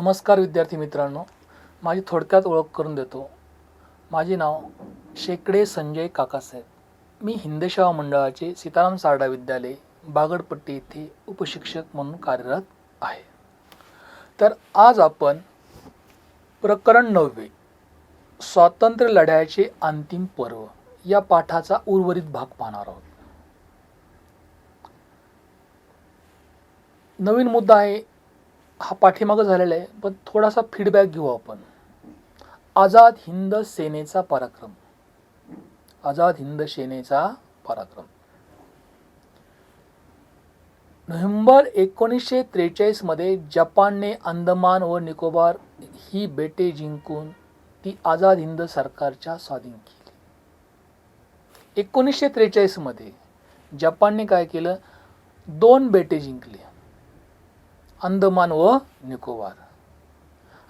नमस्कार विद्यार्थी मित्रांनो, माझी थोडक्यात ओळख करून देतो. माझे नाव शेकडे संजय काकासाहेब. मी हिंदसेवा मंडळाचे सीताराम सारडा विद्यालय बागडपट्टी येथे उपशिक्षक म्हणून कार्यरत आहे. तर आज आपण प्रकरण 9 स्वातंत्र्य लढ्याचे अंतिम पर्व या पाठाचा उर्वरित भाग पाहणार आहोत. नवीन मुद्दा आहे, हा पाठीमागं झालेला आहे, पण थोडासा फीडबॅक घेऊ आपण. आझाद हिंद सेनेचा पराक्रम. आझाद हिंद सेनेचा पराक्रम नोव्हेंबर 1943 मध्ये जपानने अंदमान व निकोबार ही बेटे जिंकून ती आझाद हिंद सरकारच्या स्वाधीन केली. 1943 मध्ये जपानने काय केलं? 2 बेटे जिंकले, अंदमान व निकोबार,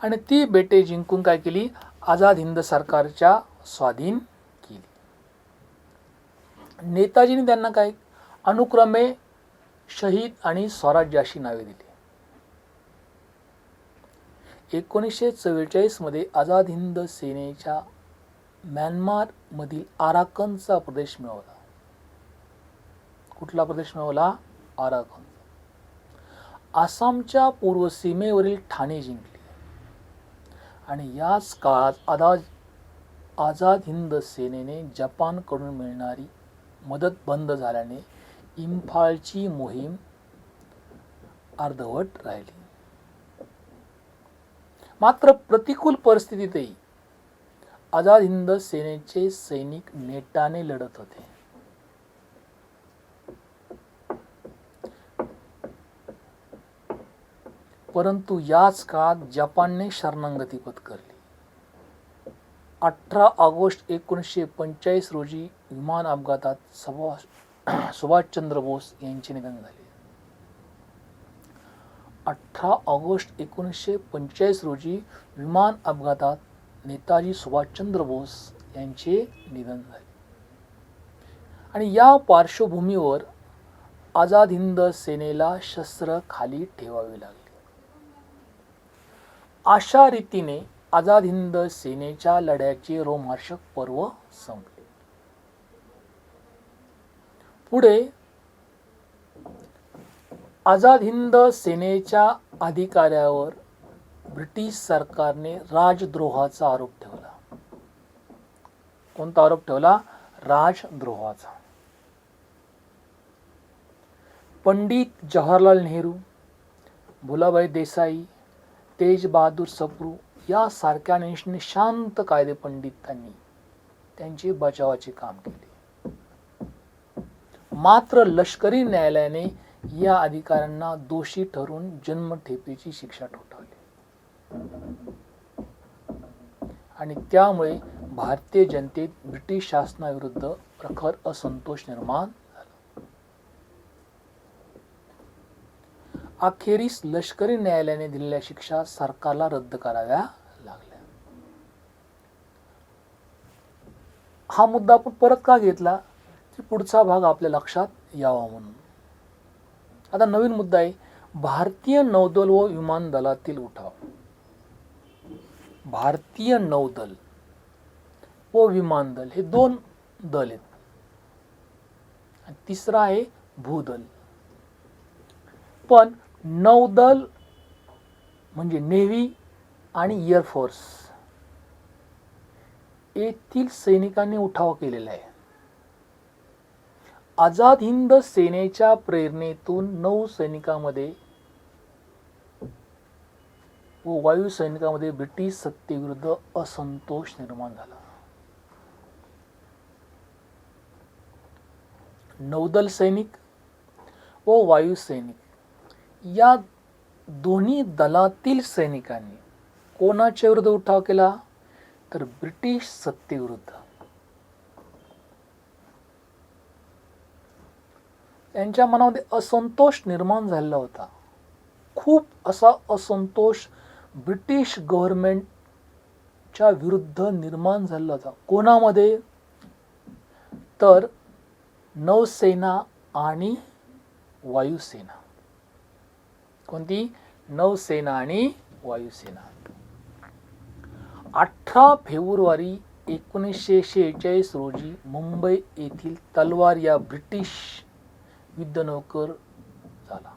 आणि ती बेटे जिंकून काय केली? आझाद हिंद सरकारच्या स्वाधीन केली. नेताजींनी त्यांना काय अनुक्रमे शहीद आणि स्वराज्य अशी नावे दिली. 1944 मध्ये आझाद हिंद सेनेच्या म्यानमार मधील आराकनचा प्रदेश मिळवला. कुठला प्रदेश मिळवला? आराकन. आसामच्या पूर्व सीमेवरील ठाणे जिंकले. आणि याच काळात आझाद हिंद सेनेने जपानकडून मिळणारी मदत बंद झाल्याने इम्फाळची मोहीम अर्धवट राहिली. मात्र प्रतिकूल परिस्थितीतही आझाद हिंद सेनेचे सैनिक नेटाने लढत होते. परंतु याच काळात जपानने शरणागती पत्करली. 18 ऑगस्ट 1945 रोजी विमान अपघातात सुभाषचंद्र बोस यांचे निधन झाले. 18 ऑगस्ट 1945 रोजी विमान अपघातात नेताजी सुभाषचंद्र बोस यांचे निधन झाले. आणि या पार्श्वभूमीवर आझाद हिंद सेनेला शस्त्र खाली ठेवावे लागले. अशा रीतीने आझाद हिंद सेनेच्या लढ्याचे रोमहर्षक पर्व संपले. पुढे आझाद हिंद सेनेच्या अधिकाऱ्यावर ब्रिटिश सरकारने राजद्रोहाचा आरोप ठेवला. कोणता आरोप ठेवला? राजद्रोहाचा. पंडित जवाहरलाल नेहरू, भुलाभाई देसाई, तेज बहादूर सप्रू यासारख्या निशांत कायदेपंडितांनी त्यांचे बचावाचे काम केले. मात्र लष्करी न्यायालयाने या अधिकाऱ्यांना दोषी ठरवून जन्मठेपेची शिक्षा ठोठावली. आणि त्यामुळे भारतीय जनतेत ब्रिटिश शासनाविरुद्ध प्रखर असंतोष निर्माण झाला. अखेरीस लष्करी न्यायालयाने दिलेल्या शिक्षा सरकारला रद्द कराव्या लागल्या. हा मुद्दा आपण परत का घेतला? की पुढचा भाग आपल्या लक्षात यावा म्हणून. आता नवीन मुद्दा आहे, भारतीय नौदल व विमान दलातील उठाव. भारतीय नौदल व विमान दल हे 2 दल आहेत. आणि तिसरा आहे भूदल. पण नौदल म्हणजे नेव्ही आणि एअरफोर्स येथील सैनिकांनी उठाव केलेला आहे. आझाद हिंद सेनेच्या प्रेरणेतून नौसैनिकांमध्ये व वायुसैनिकांमध्ये ब्रिटिश सत्तेविरुद्ध असंतोष निर्माण झाला. नौदल सैनिक व वायुसैनिक या दोन्ही दलातील सैनिकांनी कोणाच्या विरुद्ध उठाव केला? तर ब्रिटिश सत्तेविरुद्ध. त्यांच्या मनामध्ये असंतोष निर्माण झालेला होता. खूप असा असंतोष ब्रिटिश गव्हर्नमेंटच्या विरुद्ध निर्माण झालेला होता. कोणामध्ये? तर नौसेना आणि वायुसेना. कोणती? नौसेना आणि वायुसेना. 18 फेब्रुवारी 1946 रोजी मुंबई येथील तलवार या ब्रिटिश युद्धनौकेवर झाला.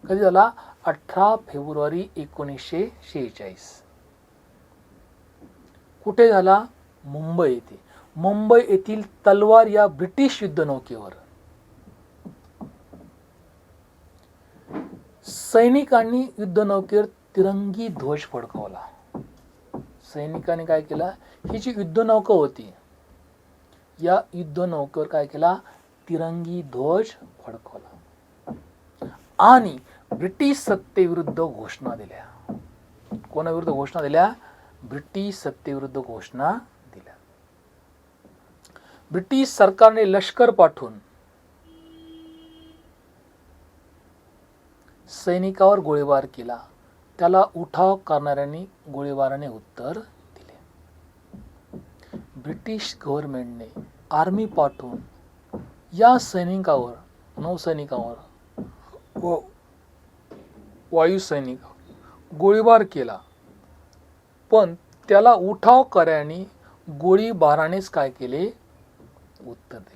कधी झाला? 18 फेब्रुवारी 1946. कुठे झाला? मुंबई येथे. मुंबई येथील तलवार या ब्रिटिश युद्धनौकेवर सैनिकांनी युद्धनौकेवर तिरंगी ध्वज फडकवला. सैनिकांनी काय केलं? ही जी युद्धनौका होती, या युद्धनौकेवर काय केला? तिरंगी ध्वज फडकवला आणि ब्रिटिश सत्तेविरुद्ध घोषणा दिल्या. कोणाविरुद्ध घोषणा दिल्या? ब्रिटिश सत्तेविरुद्ध घोषणा दिल्या. ब्रिटिश सरकारने लष्कर पाठवून सैनिकावर गोळीबार केला. त्याला उठाव करणाऱ्यांनी गोळीबाराने उत्तर दिले. ब्रिटिश गव्हर्नमेंटने आर्मी पाठवून या सैनिकावर, नौसैनिकावर व वायुसैनिकावर गोळीबार केला, पण त्याला उठाव करणाऱ्यांनी गोळीबारानेच काय केले? उत्तर दिले.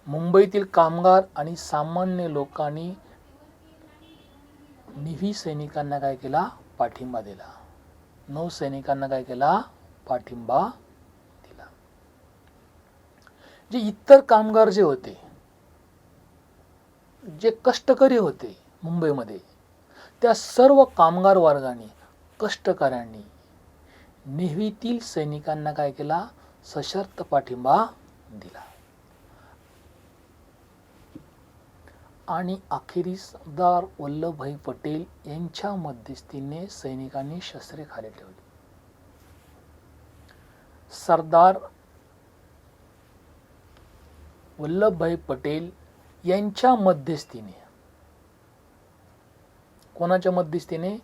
मुंबईतील कामगार आणि सामान्य लोकांनी नेव्ही सैनिकांना काय केला? पाठिंबा दिला. नौसैनिकांना काय केला? पाठिंबा दिला. जे इतर कामगार जे होते, जे कष्टकरी होते मुंबईमध्ये, त्या सर्व कामगार वर्गाने, कष्टकऱ्यांनी नेव्हीतील सैनिकांना काय केला? सशर्त पाठिंबा दिला. आणि अखेरीस सरदार वल्लभभाई पटेल यांच्या मध्यस्थीने सैनिकांनी शस्त्रे खाली ठेवली. सरदार वल्लभभाई पटेल यांच्या मध्यस्थीने, कोणाच्या मध्यस्थीने?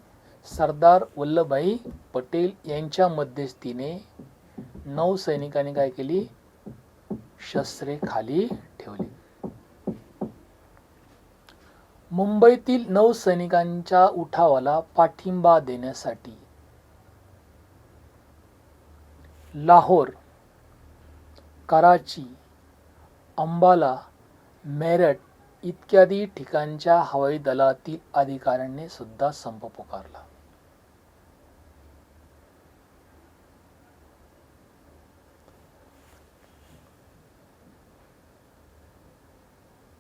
सरदार वल्लभभाई पटेल यांच्या मध्यस्थीने नौसैनिकांनी काय केली? शस्त्रे खाली ठेवली. मुंबईतील नौसैनिकांच्या उठावाला पाठिंबा देण्यासाठी लाहोर, कराची, अंबाला, मेरठ इत्यादी ठिकाणच्या हवाई दलातील अधिकाऱ्यांनी सुद्धा संप पुकारला.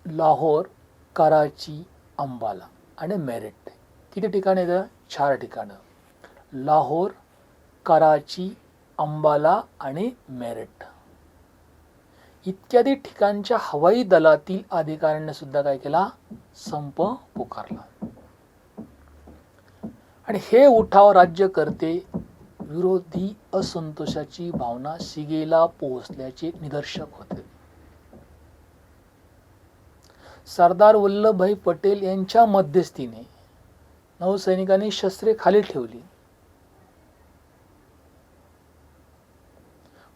लाहोर, कराची, अंबाला आणि मेरठ किती ठिकाण आहेत? 4 ठिकाणं. लाहोर, कराची, अंबाला आणि मेरठ इत्यादी ठिकाणच्या हवाई दलातील अधिकाऱ्यांनी सुद्धा काय केला? संप पुकारला. आणि हे उठाव राज्यकर्ते विरोधी असंतोषाची भावना शिगेला पोहोचल्याचे निदर्शक होते. सरदार वल्लभभाई पटेल यांच्या मध्यस्थीने नौसैनिकांनी शस्त्रे खाली ठेवली,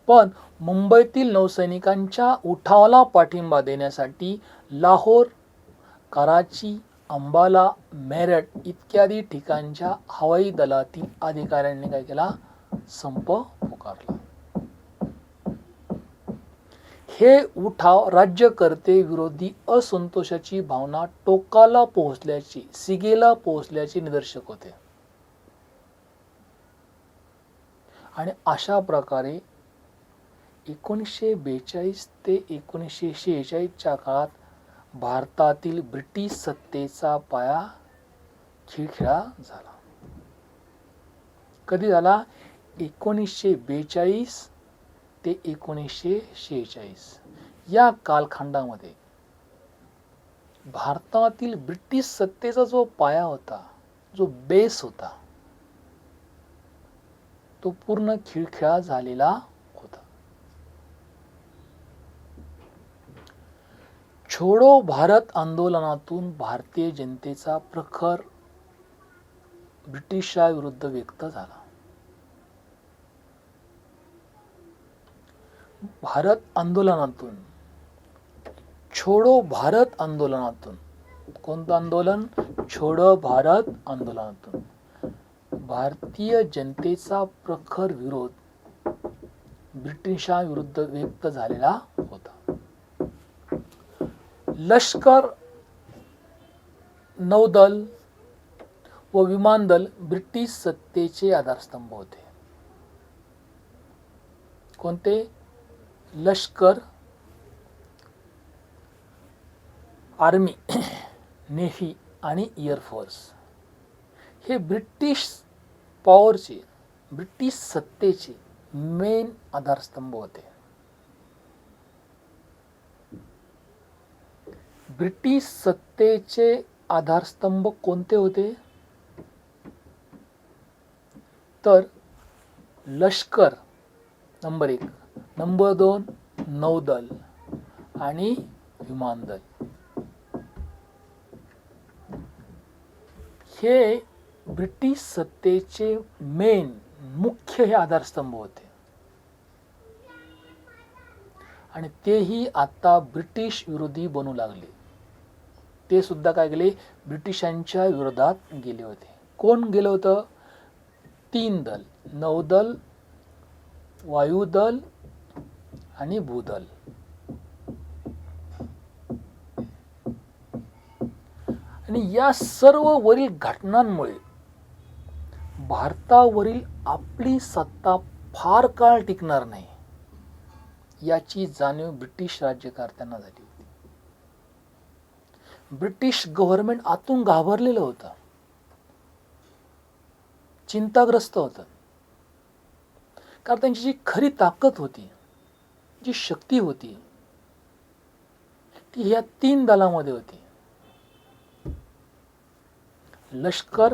पण मुंबईतील नौसैनिकांच्या उठावाला पाठिंबा देण्यासाठी लाहोर, कराची, अंबाला, मेरठ इत्यादी ठिकाणच्या हवाई दलातील अधिकाऱ्यांनी काय केला? संप पुकारला. हे उठाव राज्यकर्ते विरोधी असंतोषाची भावना टोकाला पोहोचल्याची, शिगेला पोहोचल्याचे निदर्शक होते. आणि अशा प्रकारे 1942 ते 1946च्या काळात भारतातील ब्रिटिश सत्तेचा पाया खिळखिळा झाला. कधी झाला? 1942 ते 1946 या कालखंडामध्ये भारतातील ब्रिटिश सत्तेचा जो पाया होता, जो बेस होता, तो पूर्ण खिळखिळा झालेला होता. छोडो भारत आंदोलनातून भारतीय जनतेचा प्रखर ब्रिटिशाविरुद्ध व्यक्त झाला. भारत आंदोलनातून, छोडो भारत आंदोलनातून कोणतं आंदोलन? छोडो भारत आंदोलनातून. भारतीय जनतेचा प्रखर विरोध ब्रिटिशांविरुद्ध व्यक्त झालेला होता. लष्कर, नौदल व विमानदल ब्रिटिश सत्तेचे आधारस्तंभ होते. कोणते? लष्कर, आर्मी, नेव्ही आणि एअरफोर्स हे ब्रिटिश पॉवरचे, ब्रिटिश सत्तेचे मेन आधारस्तंभ होते. ब्रिटिश सत्तेचे आधारस्तंभ कोणते होते? तर लष्कर नंबर 1, नंबर 2 नौदल आणि विमानदल. हे ब्रिटिश सत्तेचे मेन मुख्य हे आधारस्तंभ होते आणि तेही आता ब्रिटिश विरोधी बनू लागले. ते सुद्धा काय गेले? ब्रिटिशांच्या विरोधात गेले होते. कोण गेलं होतं? 3 दल, नौदल, वायुदल आणि भूदल. आणि या सर्व वरील घटनांमुळे भारतावरील आपली सत्ता फार काळ टिकणार नाही याची जाणीव ब्रिटिश राज्यकर्त्यांना झाली होती. ब्रिटिश गव्हर्नमेंट आतून घाबरलेलं होतं, चिंताग्रस्त होतं. कारण त्यांची जी खरी ताकद होती, जी शक्ती होती, ती ह्या 3 दलामध्ये होती. लष्कर,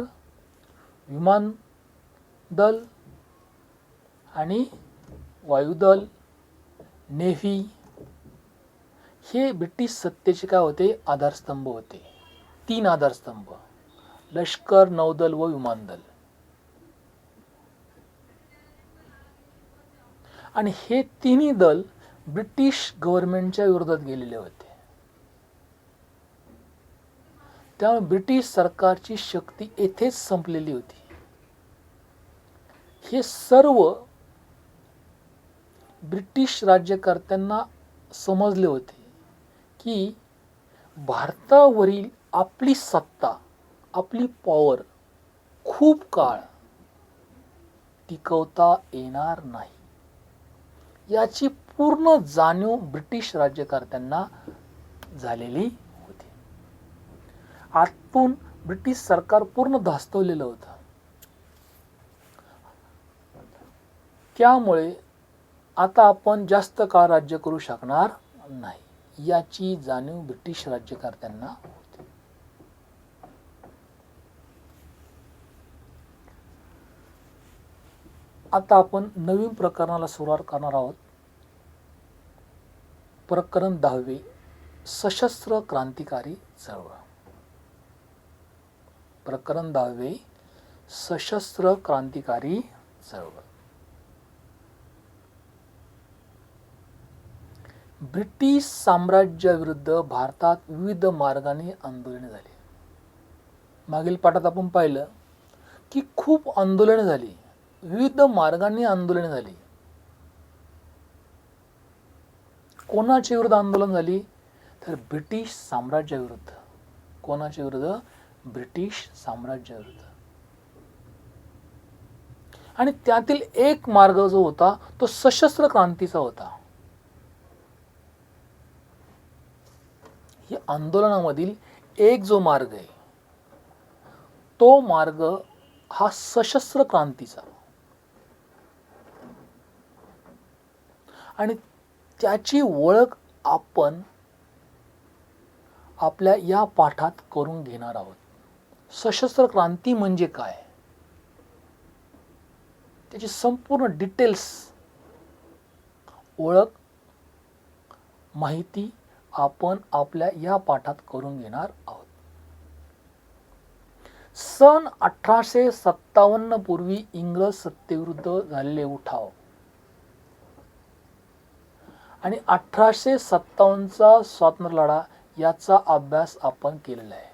विमान दल आणि वायुदल, नेव्ही हे ब्रिटिश सत्तेचे काय होते? आधारस्तंभ होते. 3 आधारस्तंभ, लष्कर, नौदल व विमानदल. आणि हे तिन्ही दल ब्रिटिश गव्हर्नमेंटच्या विरोधात गेलेले होते. त्यामुळे ब्रिटिश सरकारची शक्ती येथेच संपलेली होती. हे सर्व ब्रिटिश राज्यकर्त्यांना समजले होते की भारतावरील आपली सत्ता, आपली पॉवर खूप काळ टिकवता येणार नाही याची पूर्ण जाणीव ब्रिटिश राज्यकर्त्यांना झालेली होती. आतून ब्रिटिश सरकार पूर्ण धास्तवलेलं होतं. त्यामुळे आता आपण जास्त काळ राज्य करू शकणार नाही याची जाणीव ब्रिटिश राज्यकर्त्यांना होती. आता आपण नवीन प्रकरणाला सुरुवात करणार आहोत. प्रकरण 10, सशस्त्र क्रांतिकारी चळवळ. प्रकरण 10, सशस्त्र क्रांतिकारी चळवळ. ब्रिटिश साम्राज्याविरुद्ध भारतात विविध मार्गाने आंदोलने झाली. मागील पाठात आपण पाहिलं की खूप आंदोलने झाली, विविध मार्गांनी आंदोलने झाली. कोणाच्या विरुद्ध आंदोलन झाली? तर ब्रिटिश साम्राज्याविरुद्ध. कोणाच्या विरुद्ध? ब्रिटिश साम्राज्याविरुद्ध. आणि त्यातील एक मार्ग जो होता तो सशस्त्र क्रांतीचा होता. या आंदोलनामधील एक जो मार्ग आहे तो मार्ग हा सशस्त्र क्रांतीचा. आणि त्याची ओळख आपण आपल्या या पाठात करून घेणार आहोत. सशस्त्र क्रांती म्हणजे काय, त्याची संपूर्ण डिटेल्स, ओळख, माहिती आपण आपल्या या पाठात करून घेणार आहोत. सन 1857 पूर्वी इंग्रज सत्तेविरुद्ध झालेले उठाव आणि 1857चा स्वातंत्र्य लढा याचा अभ्यास आपण केलेला आहे.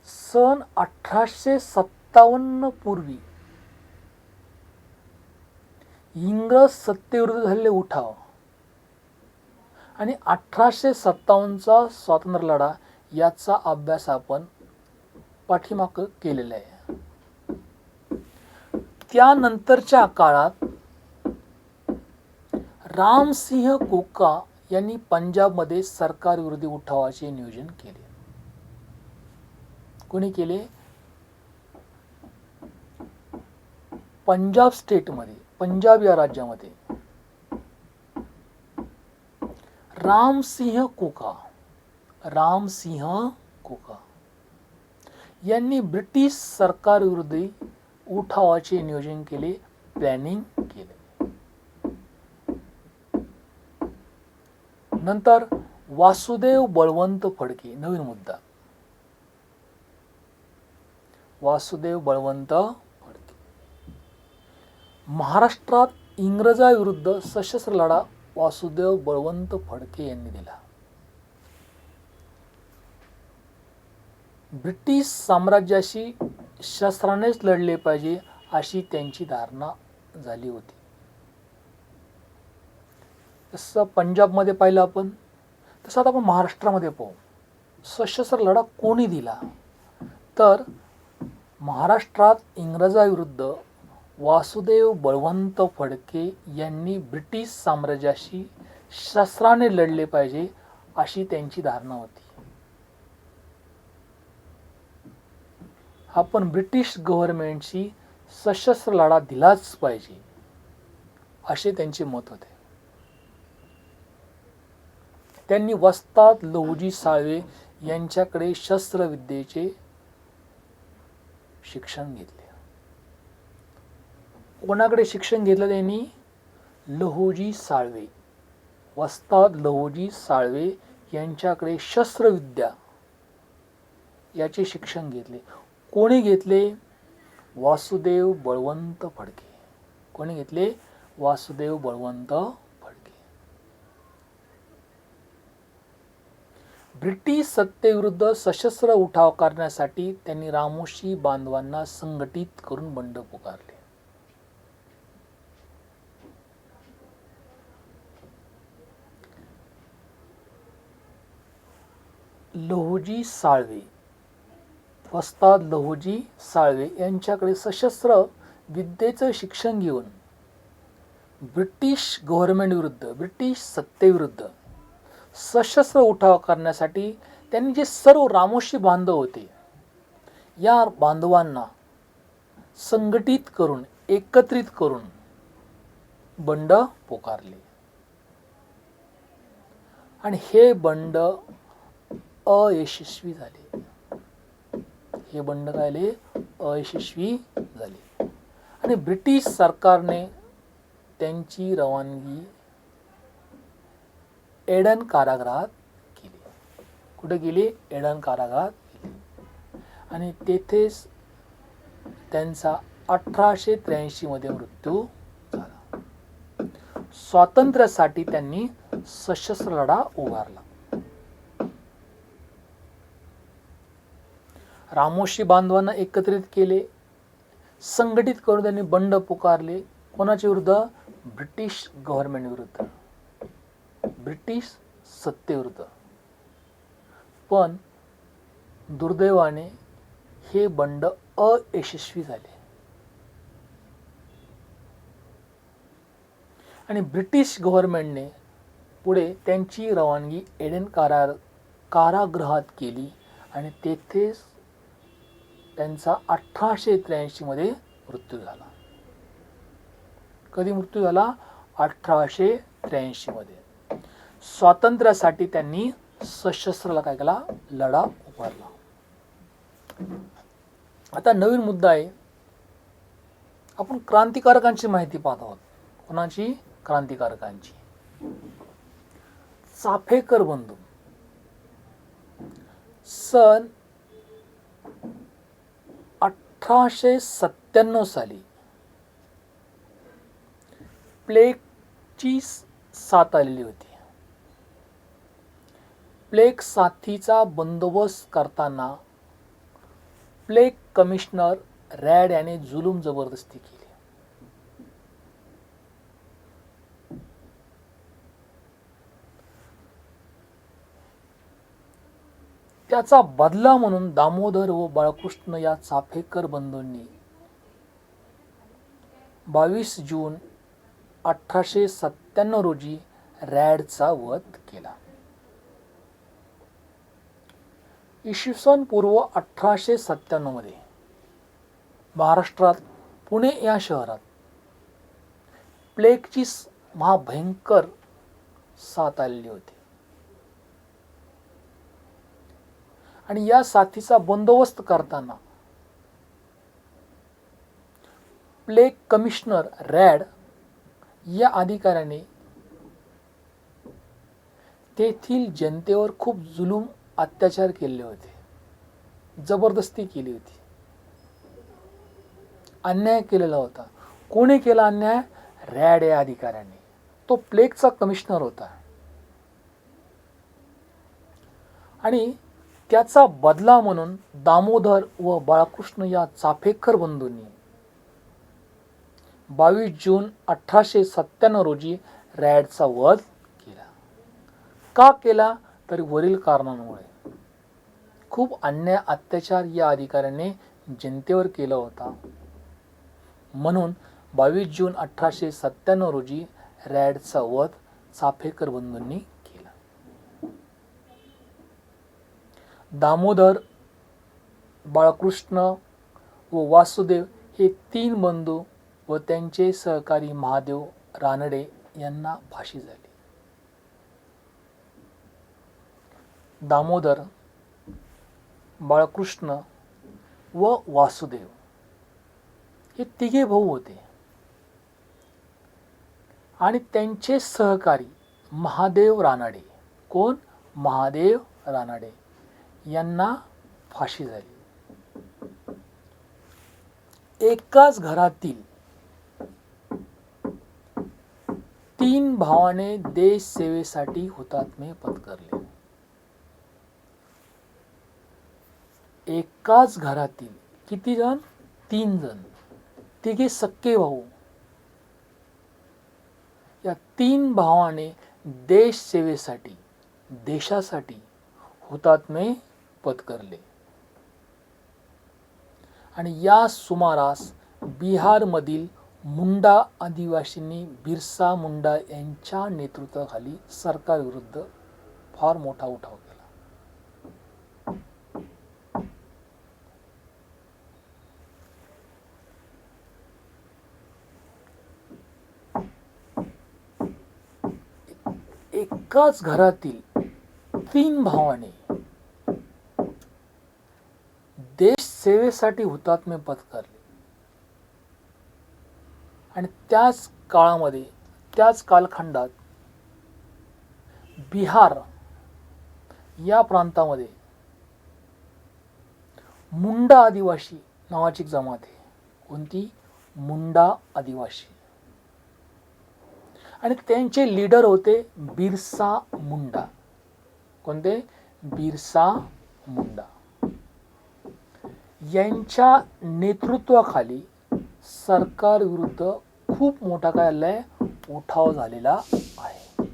सन 1857 पूर्वी इंग्रज सत्तेविरुद्ध झालेले उठाव आणि 1857चा स्वातंत्र्य लढा याचा अभ्यास आपण पाठीमाग केलेला आहे. त्यानंतरच्या काळात रामसिंह कोका यांनी पंजाबमध्ये सरकारविरोधी उठावाचे नियोजन केले. कोणी केले? पंजाब स्टेटमध्ये, पंजाब या राज्यामध्ये रामसिंह कोका यांनी ब्रिटिश सरकारविरोधी उठावाचे नियोजन केले, प्लॅनिंग केले. नंतर वासुदेव बळवंत फडके, नवीन मुद्दा, वासुदेव बळवंत फडके. महाराष्ट्रात इंग्रजाविरुद्ध सशस्त्र लढा वासुदेव बळवंत फडके यांनी दिला. ब्रिटिश साम्राज्याशी शस्त्रानेच लढले पाहिजे अशी त्यांची धारणा झाली होती. जसं पंजाबमध्ये पाहिलं आपण, तसं आता आपण महाराष्ट्रामध्ये पाहू. सशस्त्र लढा कोणी दिला? तर महाराष्ट्रात इंग्रजाविरुद्ध वासुदेव बळवंत फडके यांनी ब्रिटिश साम्राज्याशी शस्त्राने लढले पाहिजे अशी त्यांची धारणा होती. आपण ब्रिटिश गव्हर्नमेंटशी सशस्त्र लढा दिलाच पाहिजे असे त्यांचे मत होते. त्यांनी वस्ताद लहुजी साळवे यांच्याकडे शस्त्रविद्येचे शिक्षण घेतले. कोणाकडे शिक्षण घेतलं त्यांनी? लहुजी साळवे, वस्ताद लहुजी साळवे यांच्याकडे शस्त्रविद्या याचे शिक्षण घेतले. कोणी घेतले? वासुदेव बळवंत फडके. कोणी घेतले? वासुदेव बळवंत फडके. ब्रिटिश सत्तेविरुद्ध सशस्त्र उठाव करण्यासाठी त्यांनी रामोशी बांधवांना संघटित करून बंड पुकारले. लहुजी साळवे, वस्ताद लहुजी साळवे यांच्याकडे सशस्त्र विद्येचं शिक्षण घेऊन ब्रिटिश गव्हर्नमेंट विरुद्ध, ब्रिटिश सत्तेविरुद्ध सशस्त्र उठाव करण्यासाठी त्यांनी जे सर्व रामोशी बांधव होते या बांधवांना संघटित करून, एकत्रित करून बंड पुकारले. आणि हे बंड अयशस्वी झाले. हे बंड काय झाले? अयशस्वी झाले. आणि ब्रिटिश सरकारने त्यांची रवानगी एडन कारागृहात केली. कुठे गेली? एडन कारागृहात केली. आणि तेथेच त्यांचा 1883 मध्ये मृत्यू झाला. स्वातंत्र्यासाठी त्यांनी सशस्त्र लढा उभारला. रामोशी बांधवांना एकत्रित केले, संघटित करून त्यांनी बंड पुकारले. कोणाच्या विरुद्ध? ब्रिटिश गव्हर्नमेंट विरुद्ध, ब्रिटिश सत्तेविरुद्ध. पण दुर्दैवाने हे बंड अयशस्वी झाले आणि ब्रिटिश गव्हर्नमेंटने पुढे त्यांची रवानगी एडन कारागृहात केली आणि तेथेच त्यांचा 1883 मध्ये मृत्यू झाला. कधी मृत्यू झाला? 1883 मध्ये. स्वातंत्र्यासाठी त्यांनी सशस्त्र काय केला? लढा उभारला. आता नवीन मुद्दा आहे, आपण क्रांतिकारकांची माहिती पाहत आहोत. कोणाची? क्रांतिकारकांची. चाफेकर बंधू सन 1897 साली प्लेगची साथ आलेली होती. प्लेग साथीचा बंदोबस्त करताना प्लेग कमिशनर रॅड याने जुलूम जबरदस्ती केली. त्याचा बदला म्हणून दामोदर व बाळकृष्ण या चाफेकर बंधूंनी 22 जून 1897 रोजी रॅडचा वध केला. इसवी सन पूर्व 1897 मध्ये महाराष्ट्रात पुणे या शहरात प्लेगची महाभयंकर साथ आलेली होती आणि या साथीचा बंदोबस्त करताना प्लेग कमिशनर रॅड या अधिकाऱ्याने तेथील जनतेवर खूप जुलूम अत्याचार केले होते, जबरदस्ती केली होती, अन्याय केलेला होता. कोणी केला अन्याय? रॅड या अधिकाऱ्याने. तो प्लेगचा कमिशनर होता आणि त्याचा बदला म्हणून दामोदर व बाळकृष्ण या चाफेकर बंधूंनी 22 जून 1897 रोजी रॅडचा वध केला. का केला? तर वरील कारणांमुळे. खूप अन्याय अत्याचार या अधिकाऱ्याने जनतेवर केला होता, म्हणून 22 जून 1897 रोजी रॅडचा वध चाफेकर बंधूंनी केला. दामोदर, बाळकृष्ण व वासुदेव हे 3 बंधू व त्यांचे सहकारी महादेव रानडे यांना फाशी झाली. दामोदर, बाळकृष्ण व वासुदेव हे 3 भाऊ होते आणि त्यांचे सहकारी महादेव रानडे, कोण? महादेव रानडे यांना फाशी झाली. एकाच घरातील 3 भावाने देश सेवेसाठी हुतात्मे पत्करले. एकाच घरातील किती जण? 3 जण, 3 सक्के भाऊ. या 3 भावाने देश सेवेसाठी, देशासाठी हुतात्मे पत्करले आणि या सुमारास बिहारमधील मुंडा आदिवासींनी बिरसा मुंडा यांच्या नेतृत्वाखाली सरकारविरुद्ध फार मोठा उठाव केला. एकाच घरातील 3 भावाने देश सेवेसाठी हुतात्मे पत्करले आणि त्याच काळामध्ये, त्याच कालखंडात बिहार या प्रांतामध्ये मुंडा आदिवासी नावाची एक जमात आहे. कोणती? मुंडा आदिवासी. आणि त्यांचे लीडर होते बिरसा मुंडा. कोणते? बिरसा मुंडा. यांच्या नेतृत्वाखाली सरकार विरुद्ध खूप मोठा काय आलाय? उठाव झालेला आहे.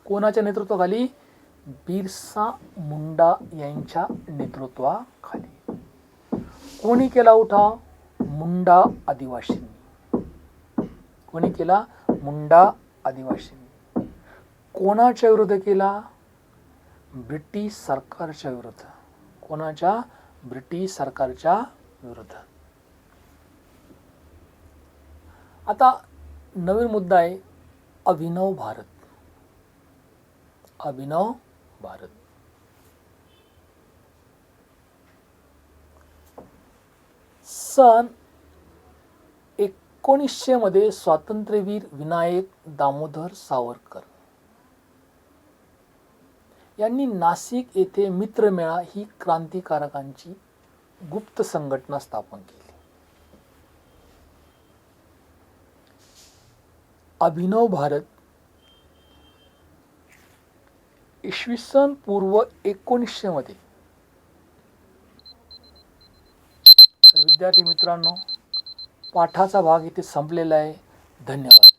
कोणाच्या नेतृत्वाखाली? बिरसा मुंडा यांच्या नेतृत्वाखाली. कोणी केला उठाव? मुंडा आदिवासींनी. कोणी केला? मुंडा आदिवासींनी. कोणाच्या विरुद्ध केला? ब्रिटिश सरकारच्या विरुद्ध. कोणाच्या? ब्रिटिश सरकारच्या विरुद्ध. आता नवीन मुद्दा आहे अभिनव भारत. अभिनव भारत. सन 1900 मध्ये स्वातंत्र्यवीर विनायक दामोदर सावरकर यांनी नाशिक येथे मित्रमेळा ही क्रांतिकारकांची गुप्त संघटना स्थापन केली. अभिनव भारत इसवी सन पूर्व 1900 मध्ये. तर विद्यार्थी मित्रांनो, पाठाचा भाग इथे संपलेला आहे. धन्यवाद.